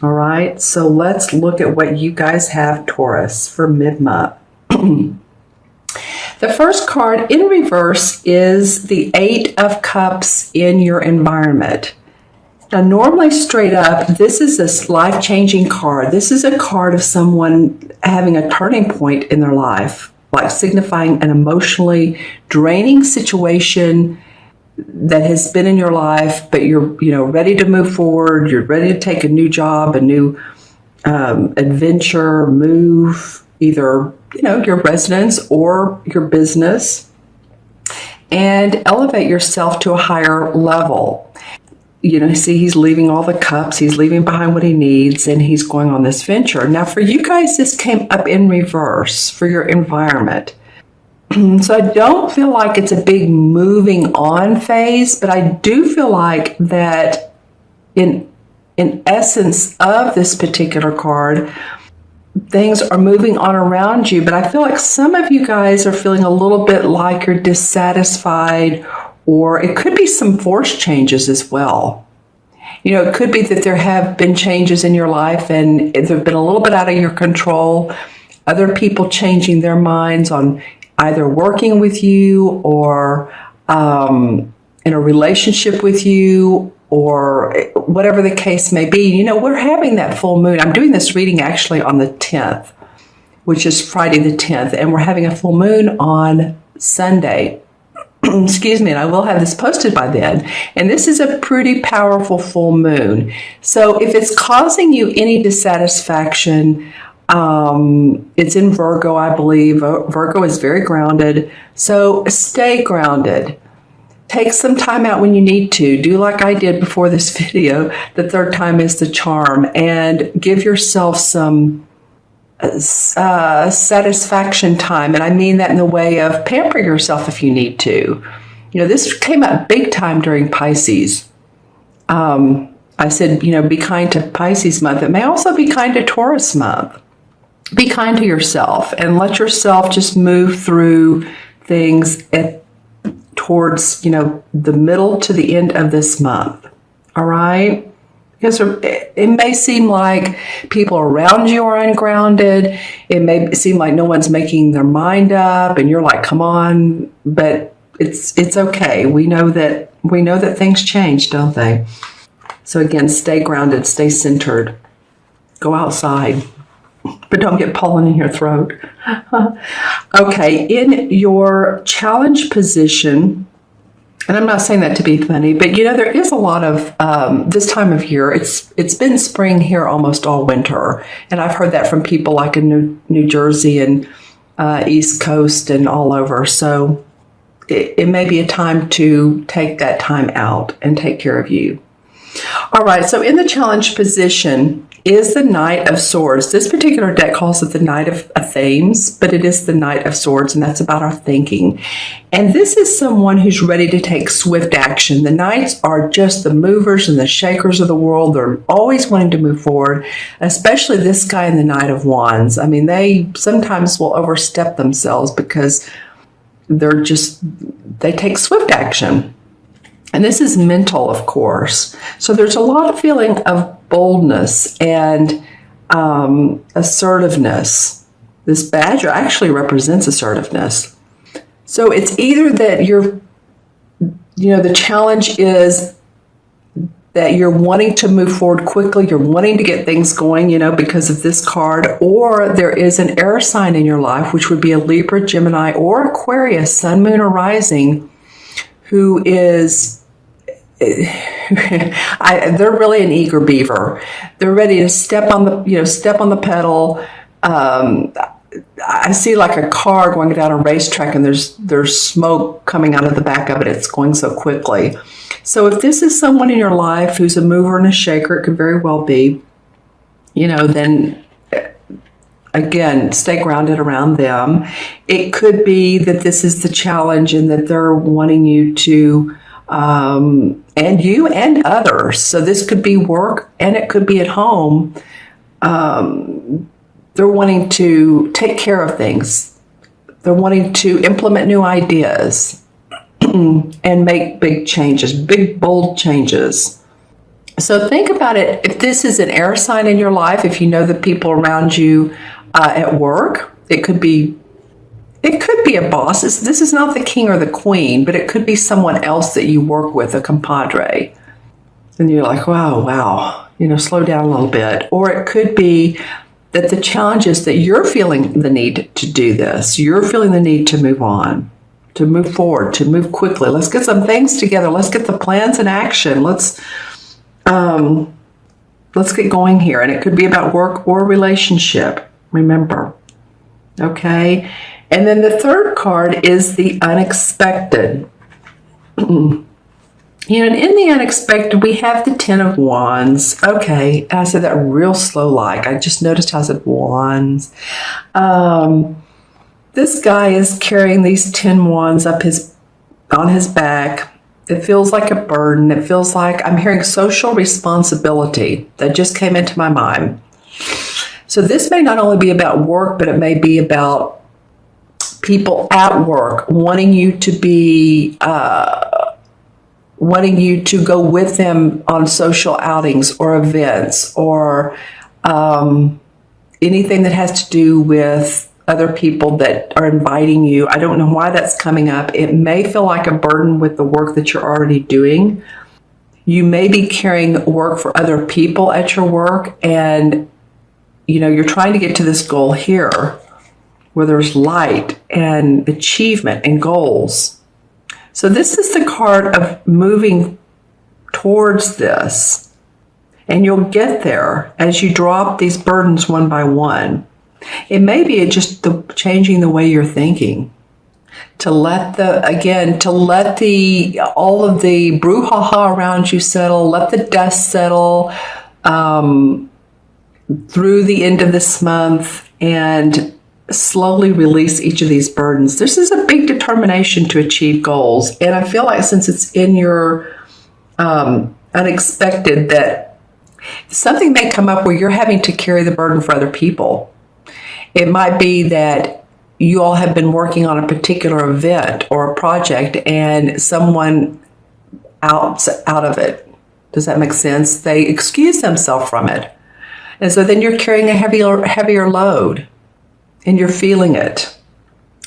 All right, so let's look at what you guys have, Taurus, for mid-month. The first card in reverse is the Eight of Cups in your environment. Now, normally straight up, this is a life-changing card. This is a card of someone having a turning point in their life, like signifying an emotionally draining situation that has been in your life, but you're ready to move forward. You're ready to take a new job, a new adventure, move, either your residence or your business, and elevate yourself to a higher level. See, he's leaving all the cups, he's leaving behind what he needs, and he's going on this venture. Now, for you guys, this came up in reverse for your environment. So I don't feel like it's a big moving on phase, but I do feel like that in essence of this particular card, things are moving on around you, but I feel like some of you guys are feeling a little bit like you're dissatisfied, or it could be some forced changes as well. It could be that there have been changes in your life and they've been a little bit out of your control. Other people changing their minds on either working with you or in a relationship with you, or whatever the case may be. We're having that full moon. I'm doing this reading actually on the 10th, which is Friday the 10th, and we're having a full moon on Sunday. Excuse me, and I will have this posted by then. And this is a pretty powerful full moon. So if it's causing you any dissatisfaction, it's in Virgo, I believe. Virgo is very grounded. So stay grounded. Take some time out when you need to. Do like I did before this video. The third time is the charm. And give yourself some satisfaction time. And I mean that in the way of pamper yourself if you need to. This came up big time during Pisces. I said, be kind to Pisces month. It may also be kind to Taurus month. Be kind to yourself and let yourself just move through things towards, the middle to the end of this month. All right? Because it may seem like people around you are ungrounded. It may seem like no one's making their mind up and you're like, come on, but it's okay. We know that things change, don't they? So again, stay grounded, stay centered. Go outside. But don't get pollen in your throat. Okay, in your challenge position, and I'm not saying that to be funny, but there is a lot of this time of year. It's been spring here almost all winter, and I've heard that from people like in New Jersey and East Coast and all over. So it may be a time to take that time out and take care of you. All right, so in the challenge position is the Knight of Swords. This particular deck calls it the Knight of Themes, but it is the Knight of Swords, and that's about our thinking. And this is someone who's ready to take swift action. The Knights are just the movers and the shakers of the world. They're always wanting to move forward, especially this guy in the Knight of Wands. I mean, they sometimes will overstep themselves because they take swift action. And this is mental, of course. So there's a lot of feeling of boldness and assertiveness. This badger actually represents assertiveness. So it's either that the challenge is that you're wanting to move forward quickly, you're wanting to get things going, because of this card, or there is an air sign in your life, which would be a Libra, Gemini, or Aquarius, sun, moon, or rising, who is they're really an eager beaver. They're ready to step on the pedal. I see like a car going down a racetrack and there's smoke coming out of the back of it. It's going so quickly. So if this is someone in your life who's a mover and a shaker, it could very well be, then again, stay grounded around them. It could be that this is the challenge and that they're wanting you to and you and others. So this could be work and it could be at home. They're wanting to take care of things. They're wanting to implement new ideas and make big changes, big, bold changes. So think about it. If this is an air sign in your life, if you know the people around you at work, it could be a boss. This is not the king or the queen, but it could be someone else that you work with, a compadre. And you're like, wow, slow down a little bit. Or it could be that the challenge is that you're feeling the need to do this. You're feeling the need to move on, to move forward, to move quickly. Let's get some things together. Let's get the plans in action. Let's get going here. And it could be about work or relationship. Remember. Okay. And then the third card is the unexpected. And in the unexpected, we have the Ten of Wands. Okay, I said that real slow-like. I just noticed how I said wands. This guy is carrying these 10 wands on his back. It feels like a burden. It feels like I'm hearing social responsibility. That just came into my mind. So this may not only be about work, but it may be about people at work wanting you to be... wanting you to go with them on social outings or events or anything that has to do with other people that are inviting you. I don't know why that's coming up. It may feel like a burden with the work that you're already doing. You may be carrying work for other people at your work, and you're trying to get to this goal here where there's light and achievement and goals. So this is the card of moving towards this. And you'll get there as you drop these burdens one by one. It may be just changing the way you're thinking. To let all of the brouhaha around you settle, let the dust settle through the end of this month, and slowly release each of these burdens. This is a big determination to achieve goals. And I feel like since it's in your unexpected, that something may come up where you're having to carry the burden for other people. It might be that you all have been working on a particular event or a project and someone out of it. Does that make sense? They excuse themselves from it. And so then you're carrying a heavier load. And you're feeling it.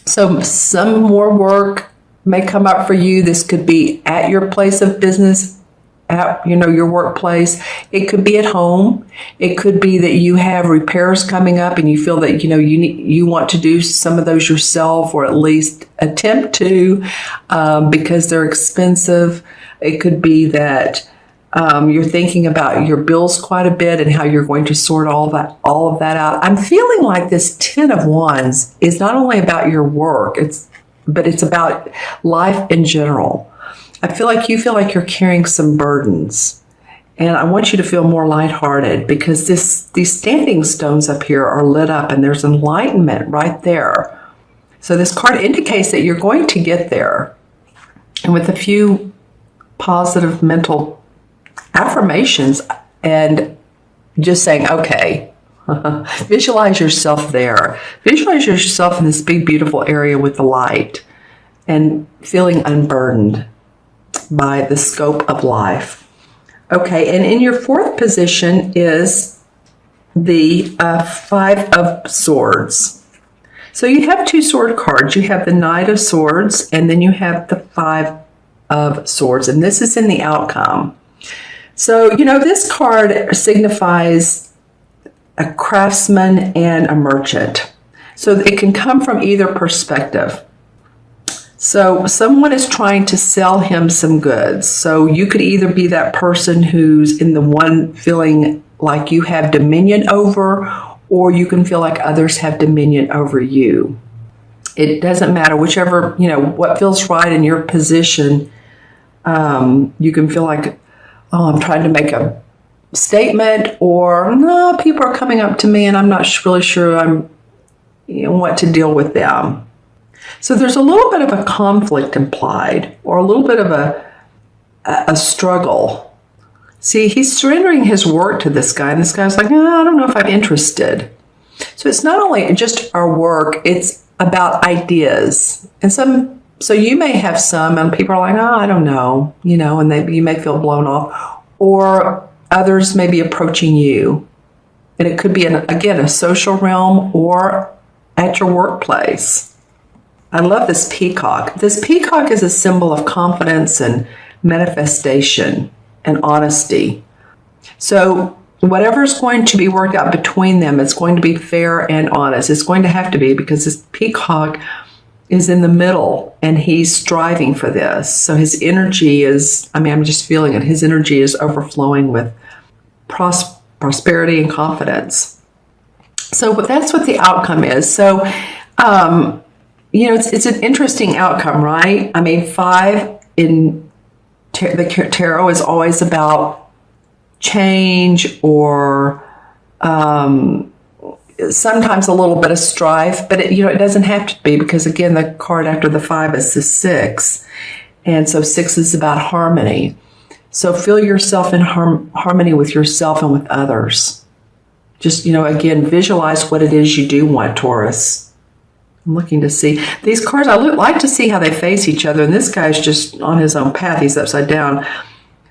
So some more work may come up for you. This could be at your place of business, at your workplace. It could be at home. It could be that you have repairs coming up and you feel that you want to do some of those yourself, or at least attempt to, because they're expensive. It could be that you're thinking about your bills quite a bit and how you're going to sort all of that out. I'm feeling like this 10 of Wands is not only about your work, but it's about life in general. I feel like you feel like you're carrying some burdens, and I want you to feel more lighthearted, because these standing stones up here are lit up and there's enlightenment right there. So this card indicates that you're going to get there, and with a few positive mental affirmations and just saying, okay, visualize yourself there. Visualize yourself in this big, beautiful area with the light and feeling unburdened by the scope of life. Okay, and in your fourth position is the Five of Swords. So you have two sword cards. You have the Knight of Swords, and then you have the Five of Swords, and this is in the outcome. So, this card signifies a craftsman and a merchant. So it can come from either perspective. So someone is trying to sell him some goods. So you could either be that person who's in the one feeling like you have dominion over, or you can feel like others have dominion over you. It doesn't matter, whichever, what feels right in your position. You can feel like, oh, I'm trying to make a statement, or no, people are coming up to me and I'm not really sure what to deal with them. So there's a little bit of a conflict implied, or a little bit of a struggle. See, he's surrendering his work to this guy, and this guy's like, I don't know if I'm interested. So it's not only just our work, it's about ideas. So you may have some, and people are like, I don't know, and you may feel blown off. Or others may be approaching you. And it could be, again, a social realm or at your workplace. I love this peacock. This peacock is a symbol of confidence and manifestation and honesty. So whatever's going to be worked out between them, it's going to be fair and honest. It's going to have to be, because this peacock is in the middle and he's striving for this. So his energy is, I'm just feeling it. His energy is overflowing with prosperity and confidence. So, but that's what the outcome is. So, it's an interesting outcome, right? 5 in the tarot is always about change or sometimes a little bit of strife, but it doesn't have to be, because again, the card after the 5 is the 6. And so 6 is about harmony. So feel yourself in harmony with yourself and with others. Just, again, visualize what it is you do want, Taurus. I'm looking to see these cards. I like to see how they face each other. And this guy's just on his own path. He's upside down.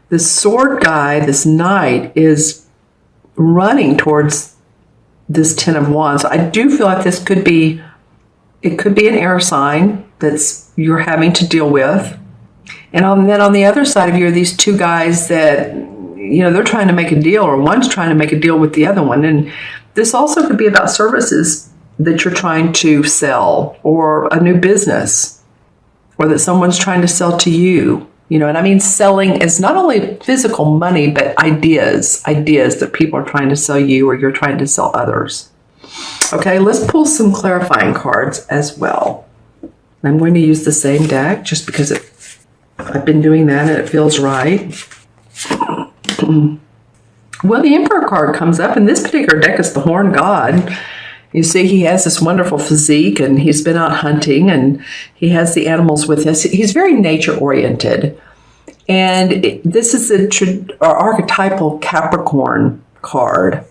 This sword guy, this knight, is running towards this 10 of Wands. I do feel like this could be an air sign that's you're having to deal with. And then on the other side of you are these two guys that, they're trying to make a deal, or one's trying to make a deal with the other one. And this also could be about services that you're trying to sell, or a new business, or that someone's trying to sell to you. And selling is not only physical money, but ideas that people are trying to sell you, or you're trying to sell others. Okay, let's pull some clarifying cards as well. I'm going to use the same deck just because I've been doing that and it feels right. Well, the Emperor card comes up, and this particular deck is the Horned God. You see, he has this wonderful physique, and he's been out hunting, and he has the animals with us. He's very nature-oriented. And this is an archetypal Capricorn card.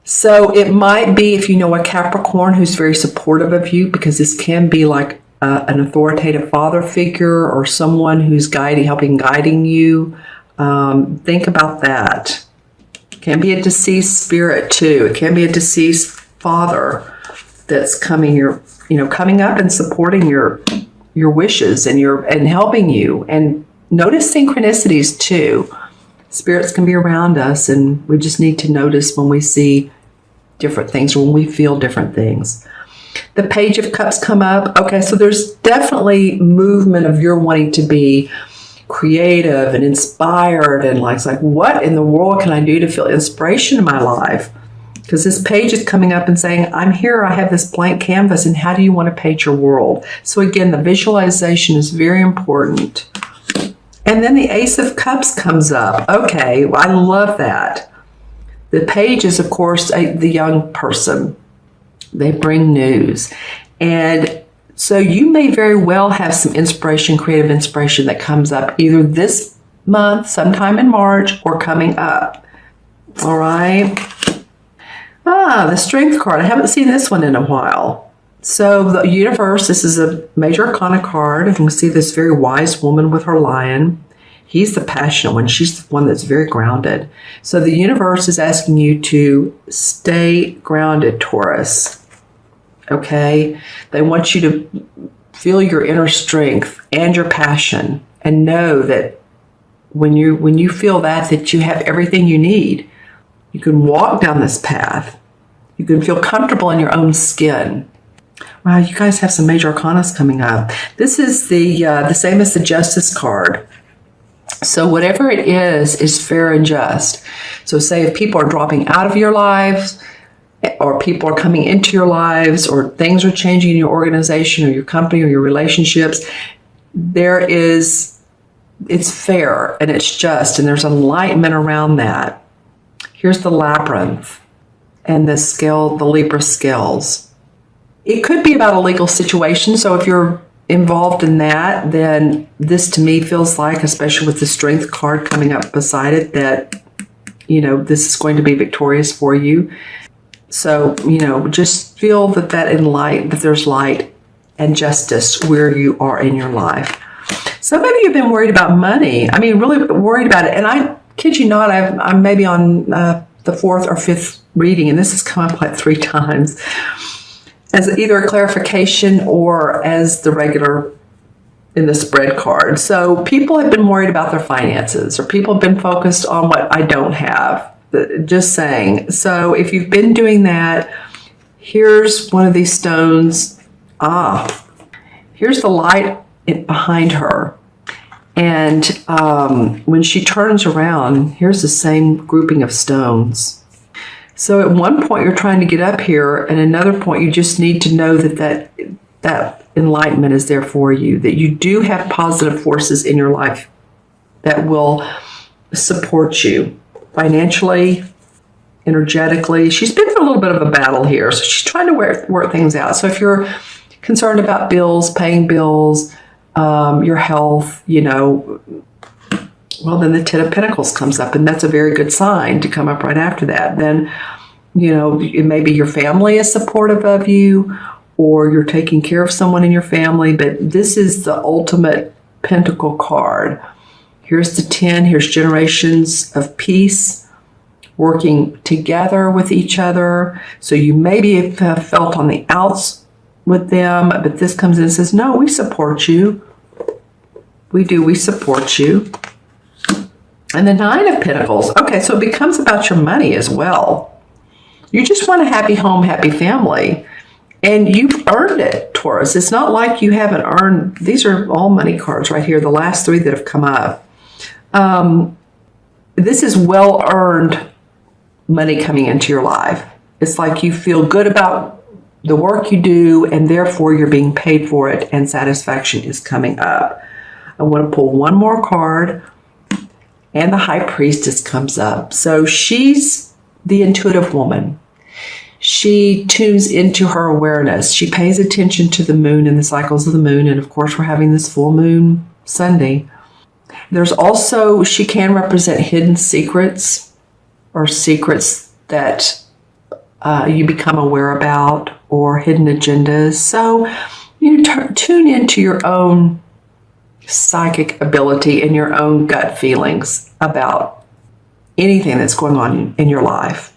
So it might be, if you know a Capricorn who's very supportive of you, because this can be like an authoritative father figure or someone who's guiding you. Think about that. It can be a deceased spirit too. It can be a deceased father that's coming up and supporting your wishes and helping you. And notice synchronicities too. Spirits can be around us, and we just need to notice when we see different things or when we feel different things. The Page of Cups come up. Okay, so there's definitely movement of your wanting to be creative and inspired, and like what in the world can I do to feel inspiration in my life? Because this page is coming up and saying, I'm here, I have this blank canvas, and how do you want to paint your world? So again, the visualization is very important. And then the Ace of Cups comes up. Okay, well, I love that. The page is, of course, the young person. They bring news. And so you may very well have some inspiration, creative inspiration that comes up either this month, sometime in March, or coming up. All right. The Strength card. I haven't seen this one in a while. So the universe, this is a major arcana card. You can see this very wise woman with her lion. He's the passionate one. She's the one that's very grounded. So the universe is asking you to stay grounded, Taurus. Okay? They want you to feel your inner strength and your passion, and know that when you feel that you have everything you need. You can walk down this path. You can feel comfortable in your own skin. Wow, you guys have some major arcanas coming up. This is the same as the Justice card. So whatever it is fair and just. So say if people are dropping out of your lives, or people are coming into your lives, or things are changing in your organization or your company or your relationships, it's fair and it's just, and there's enlightenment around that. Here's the Labyrinth and the Libra scales. It could be about a legal situation. So if you're involved in that, then this to me feels like, especially with the Strength card coming up beside it, that, this is going to be victorious for you. So, just feel that there's light and justice where you are in your life. Some of you have been worried about money. Really worried about it. And I kid you not, I'm maybe on the fourth or fifth reading, and this has come up like 3 times as either a clarification or as the regular in the spread card. So people have been worried about their finances, or people have been focused on what I don't have. Just saying. So if you've been doing that, here's one of these stones. Here's the light behind her. And when she turns around, here's the same grouping of stones. So at one point you're trying to get up here, and another point you just need to know that enlightenment is there for you, that you do have positive forces in your life that will support you financially, energetically. She's been through a little bit of a battle here, so she's trying to work things out. So if you're concerned about bills, paying bills, your health, well, then the Ten of Pentacles comes up, and that's a very good sign to come up right after that. Then, maybe your family is supportive of you, or you're taking care of someone in your family, but this is the ultimate Pentacle card. Here's the 10. Here's generations of peace working together with each other. So you maybe have felt on the outs with them, but this comes in and says, no, we support you. We do. We support you. And the 9 of Pentacles. Okay, so it becomes about your money as well. You just want a happy home, happy family. And you've earned it, Taurus. It's not like you haven't earned. These are all money cards right here, the last 3 that have come up. This is well-earned money coming into your life. It's like you feel good about the work you do, and therefore you're being paid for it, and satisfaction is coming up. I want to pull one more card, and the High Priestess comes up. So she's the intuitive woman. She tunes into her awareness. She pays attention to the moon and the cycles of the moon, and of course we're having this full moon Sunday. There's also, she can represent hidden secrets, or secrets that you become aware about, or hidden agendas. So you tune into your own psychic ability and your own gut feelings about anything that's going on in your life.